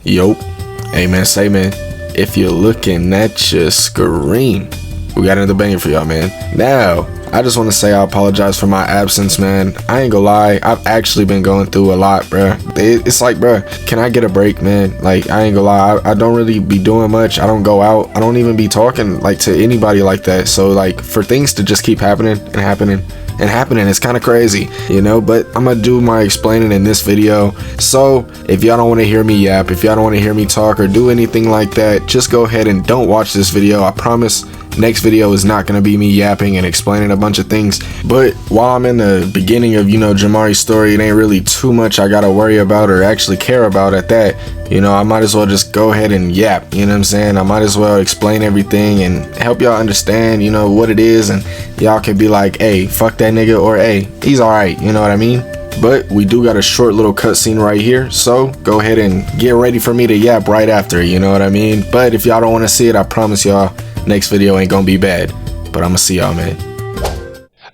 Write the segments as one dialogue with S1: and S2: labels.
S1: Yup. Hey man, say man, if you're looking at your screen, we got another banger for y'all, man. Now, I just want to say I apologize for my absence, man. I ain't gonna lie, I've actually been going through a lot, bruh. It's like, bruh, can I get a break, man? Like, I ain't gonna lie, I don't really be doing much. I don't go out. I don't even be talking like to anybody like that. So like, for things to just keep happening and happening and happening, it's kind of crazy, you know. But I'm gonna do my explaining in this video. So if y'all don't want to hear me yap, if y'all don't want to hear me talk or do anything like that, just go ahead and don't watch this video. I promise next video is not going to be me yapping and explaining a bunch of things. But while I'm in the beginning of, you know, Jamari's story, it ain't really too much I gotta worry about or actually care about at that. You know, I might as well just go ahead and yap, you know what I'm saying? I might as well explain everything and help y'all understand, you know, what it is, and y'all can be like, hey, fuck that nigga, or hey, he's alright, you know what I mean? But we do got a short little cutscene right here, so go ahead and get ready for me to yap right after, you know what I mean? But if y'all don't want to see it, I promise y'all next video ain't gonna be bad. But I'm gonna see y'all, man.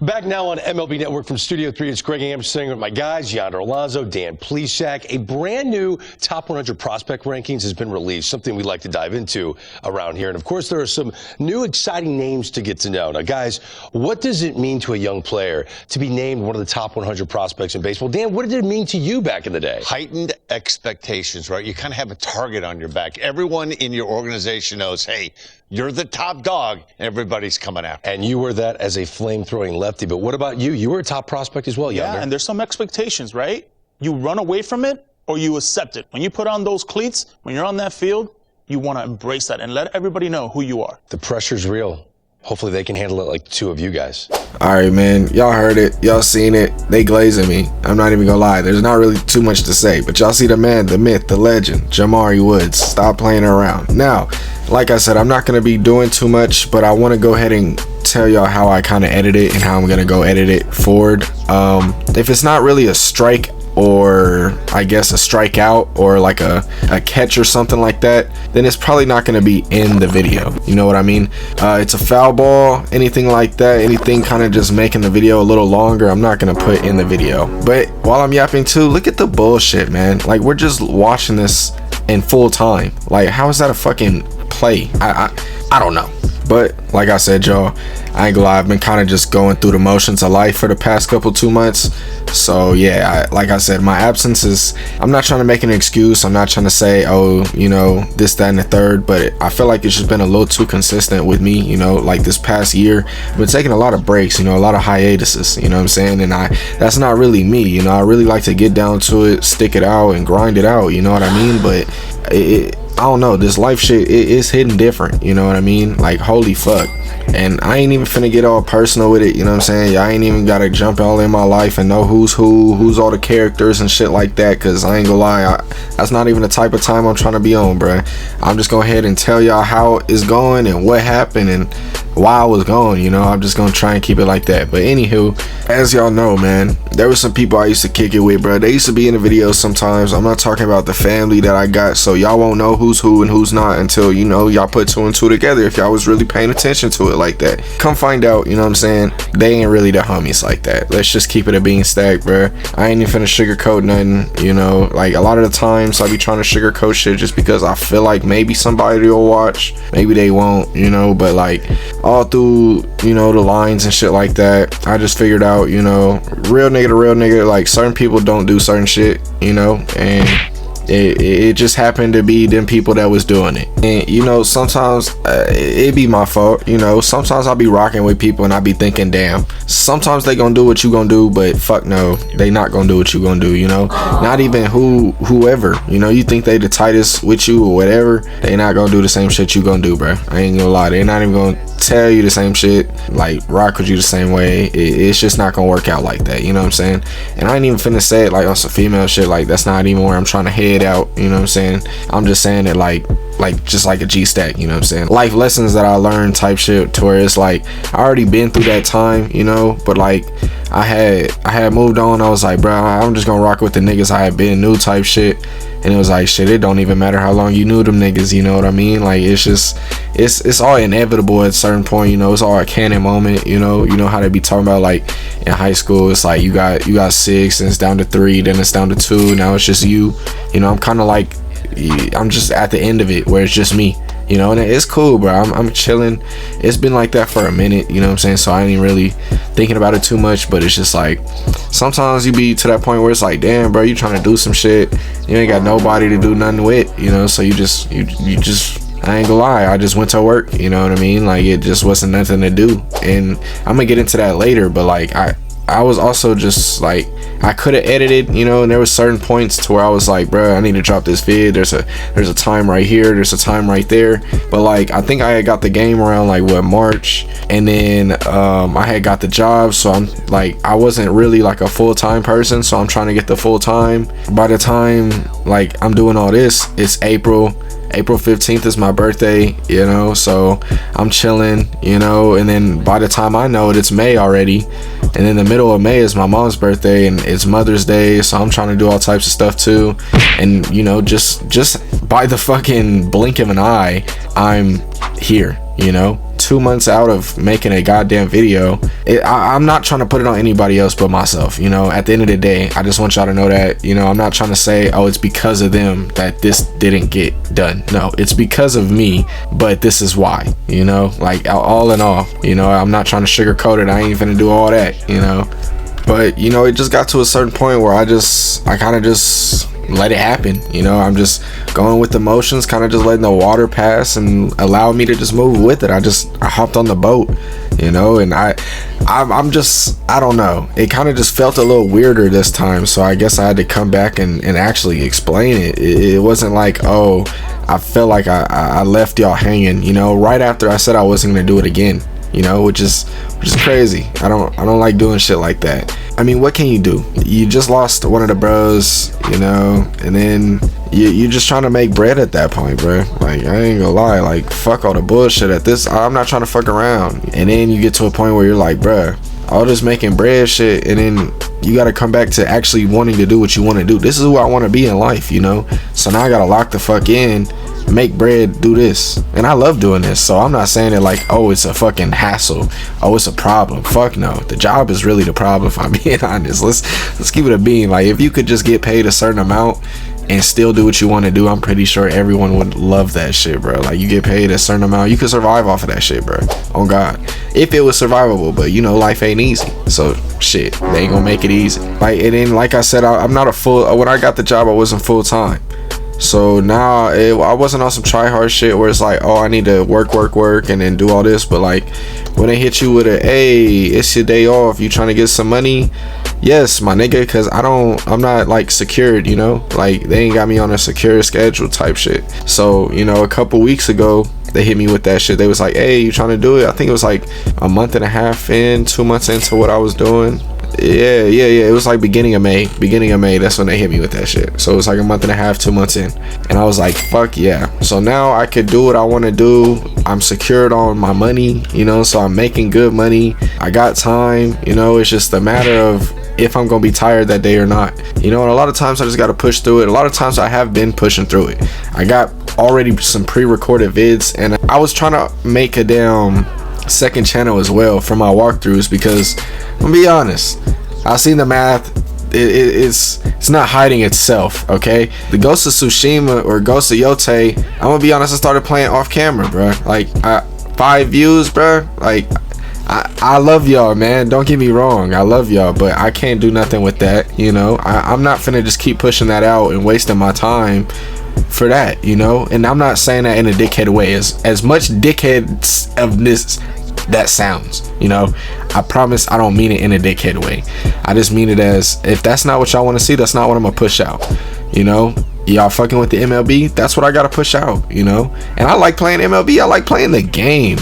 S2: Back now on MLB Network from Studio 3, it's Greg Amsterdam with my guys, Yonder Alonso, Dan Plesac. A brand new Top 100 Prospect Rankings has been released, something we'd like to dive into around here. And of course, there are some new exciting names to get to know. Now, guys, what does it mean to a young player to be named one of the top 100 prospects in baseball? Dan, what did it mean to you back in the day?
S3: Heightened expectations, right? You kind of have a target on your back. Everyone in your organization knows, hey, you're the top dog, and everybody's coming after.
S2: And you were that as a flame-throwing lefty. But what about you? You were a top prospect as well, Yonder.
S4: Yeah, and there's some expectations, right? You run away from it or you accept it. When you put on those cleats, when you're on that field, you want to embrace that and let everybody know who you are.
S2: The pressure's real. Hopefully they can handle it like the two of you guys.
S1: Alright, man, y'all heard it, y'all seen it. They glazing me. I'm not even gonna lie, there's not really too much to say, but y'all see the man, the myth, the legend, Jamari Woods. Stop playing around. Now, like I said, I'm not gonna be doing too much, but I want to go ahead and tell y'all how I kind of edit it and how I'm gonna go edit it forward. If it's not really a strike, or I guess a strikeout, or like a catch or something like that, then it's probably not going to be in the video, you know what I mean? It's a foul ball, anything like that, anything kind of just making the video a little longer, I'm not going to put in the video. But while I'm yapping too, look at the bullshit, man. Like, we're just watching this in full time. Like, how is that a fucking play? I don't know. But like I said, y'all, I ain't gonna lie, I've been kind of just going through the motions of life for the past 2 months. So yeah, like I said, my absence is, I'm not trying to make an excuse. I'm not trying to say, oh, you know, this, that, and the third, but I feel like it's just been a little too consistent with me, you know, like this past year. I've been taking a lot of breaks, you know, a lot of hiatuses, you know what I'm saying? And that's not really me, you know. I really like to get down to it, stick it out, and grind it out, you know what I mean? But I don't know, this life shit, it's hitting different, you know what I mean? Like, holy fuck. And I ain't even finna get all personal with it, you know what I'm saying? I ain't even gotta jump all in my life and know who's who's all the characters and shit like that, cause I ain't gonna lie, that's not even the type of time I'm trying to be on, bruh. I'm just gonna ahead and tell y'all how it's going and what happened and why I was gone, you know. I'm just gonna try and keep it like that. But anywho, as y'all know, man, there was some people I used to kick it with, bro. They used to be in the videos sometimes. I'm not talking about the family that I got, so y'all won't know who's who and who's not until, you know, y'all put 2 and 2 together, if y'all was really paying attention to it like that. Come find out, you know what I'm saying? They ain't really the homies like that. Let's just keep it a bean stack, bro. I ain't even finna sugarcoat nothing, you know. Like, a lot of the times I be trying to sugarcoat shit just because I feel like maybe somebody will watch, maybe they won't, you know. But like, all through, you know, the lines and shit like that, I just figured out, you know, real nigga to real nigga, like, certain people don't do certain shit, you know, and it just happened to be them people that was doing it. And you know, sometimes it be my fault, you know. Sometimes I'll be rocking with people and I be thinking, damn, sometimes they gonna do what you gonna do, but fuck no, they not gonna do what you gonna do, you know. Not even whoever, you know, you think they the tightest with you or whatever, they not gonna do the same shit you gonna do, bro. I ain't gonna lie, they not even gonna tell you the same shit, like rock with you the same way. It's just not gonna work out like that, you know what I'm saying? And I ain't even finna say it like on some female shit, like that's not even where I'm trying to head out, you know what I'm saying? I'm just saying it like just like a G stack, you know what I'm saying? Life lessons that I learned type shit, to where it's like I already been through that time, you know, but like I had moved on. I was like, bro, I'm just gonna rock with the niggas I had been new type shit. And it was like, shit, it don't even matter how long you knew them niggas, you know what I mean? Like, it's just, it's all inevitable at a certain point, you know. It's all a canon moment, you know how they be talking about, like, in high school, it's like, you got 6, and it's down to 3, then it's down to 2, now it's just you know. I'm kind of like I'm just at the end of it where it's just me, you know, and it's cool, bro. I'm chilling. It's been like that for a minute, you know what I'm saying? So I ain't really thinking about it too much, but it's just like sometimes you be to that point where it's like, damn, bro, you trying to do some shit, you ain't got nobody to do nothing with, you know, so you just I ain't gonna lie, I just went to work, you know what I mean? Like, it just wasn't nothing to do. And I'm gonna get into that later, but like I was also just like, I could have edited, you know, and there was certain points to where I was like, bro, I need to drop this vid. There's a time right here, there's a time right there. But like, I think I had got the game around like what, March, and then I had got the job, so I'm like, I wasn't really like a full-time person, so I'm trying to get the full-time. By the time like I'm doing all this, it's April 15th is my birthday, you know, so I'm chilling, you know, and then by the time I know it, it's May already, and in the middle of May is my mom's birthday and it's Mother's Day, so I'm trying to do all types of stuff too. And you know, just by the fucking blink of an eye, I'm here, you know, 2 months out of making a goddamn video. I'm not trying to put it on anybody else but myself, you know. At the end of the day, I just want y'all to know that, you know, I'm not trying to say, oh, it's because of them that this didn't get done. No, it's because of me, but this is why, you know, like all in all, you know, I'm not trying to sugarcoat it. I ain't finna do all that, you know. But you know, it just got to a certain point where I kind of just let it happen, you know. I'm just going with the motions, kind of just letting the water pass and allow me to just move with it. I hopped on the boat, you know, and I'm just, I don't know, it kind of just felt a little weirder this time, so I guess I had to come back and actually explain it. It wasn't like, oh, I felt like I left y'all hanging, you know, right after I said I wasn't gonna do it again, you know, which is crazy. I don't like doing shit like that. I mean, what can you do? You just lost one of the bros, you know, and then you just trying to make bread at that point, bro. Like, I ain't gonna lie, like, fuck all the bullshit at this. I'm not trying to fuck around. And then you get to a point where you're like, bruh, all this making bread shit, and then you gotta come back to actually wanting to do what you want to do. This is who I want to be in life, you know. So now I gotta lock the fuck in, make bread, do this. And I love doing this, so I'm not saying it like, oh, it's a fucking hassle, oh, it's a problem. Fuck no, the job is really the problem, if I'm being honest. Let's keep it a bean. Like, if you could just get paid a certain amount and still do what you want to do, I'm pretty sure everyone would love that shit, bro. Like, you get paid a certain amount, you could survive off of that shit, bro. Oh God, if it was survivable. But you know, life ain't easy, so shit, they ain't gonna make it easy. Like, and then like I said, I'm not a full, when I got the job, I wasn't full-time. So now I wasn't on some try hard shit where it's like, oh, I need to work and then do all this. But like, when they hit you with a, hey, it's your day off, you trying to get some money? Yes, my nigga, because I'm not like secured, you know, like they ain't got me on a secure schedule type shit. So, you know, a couple weeks ago they hit me with that shit. They was like, hey, you trying to do it? I think it was like a month and a half in, 2 months into what I was doing. Yeah, it was like beginning of May, that's when they hit me with that shit. So it was like a month and a half, 2 months in, and I was like, fuck yeah. So now I could do what I want to do. I'm secured on my money, you know, so I'm making good money. I got time, you know. It's just a matter of if I'm gonna be tired that day or not, you know. And a lot of times I just gotta push through it. A lot of times I have been pushing through it. I got already some pre-recorded vids, and I was trying to make a damn second channel as well for my walkthroughs, because I'm gonna be honest, I seen the math. It's not hiding itself, okay? The Ghost of Tsushima or Ghost of Yote, I'm gonna be honest, I started playing off camera, bro. Like, 5 views, bro. Like, I love y'all, man, don't get me wrong, I love y'all, but I can't do nothing with that, you know. I'm not finna just keep pushing that out and wasting my time for that, you know. And I'm not saying that in a dickhead way, as much dickhead of this that sounds, you know. I promise I don't mean it in a dickhead way. I just mean it as, if that's not what y'all want to see, that's not what I'm gonna push out, you know. Y'all fucking with the MLB, that's what I gotta push out, you know. And I like playing MLB, I like playing the game.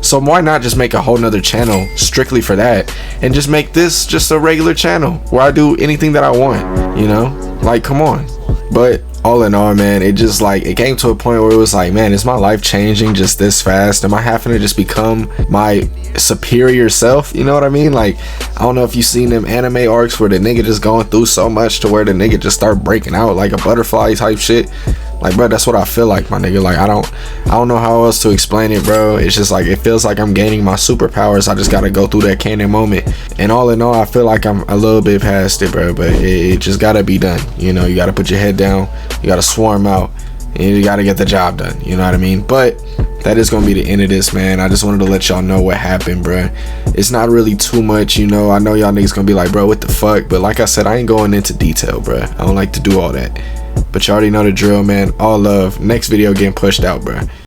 S1: So why not just make a whole nother channel strictly for that, and just make this just a regular channel where I do anything that I want, you know. Like, come on. But all in all, man, it just like, it came to a point where it was like, man, is my life changing just this fast? Am I having to just become my superior self? You know what I mean? Like, I don't know if you seen them anime arcs where the nigga just going through so much to where the nigga just start breaking out like a butterfly type shit. Like, bro, that's what I feel like, my nigga. Like, I don't know how else to explain it, bro. It's just like, it feels like I'm gaining my superpowers. I just gotta go through that canon moment. And all in all, I feel like I'm a little bit past it, bro. But it just gotta be done. You know, you gotta put your head down. You gotta swarm out. and you got to get the job done. You know what I mean? But that is going to be the end of this, man. I just wanted to let y'all know what happened, bruh. It's not really too much, you know. I know y'all niggas going to be like, bro, what the fuck? But like I said, I ain't going into detail, bruh. I don't like to do all that. But you already know the drill, man. All love. Next video getting pushed out, bruh.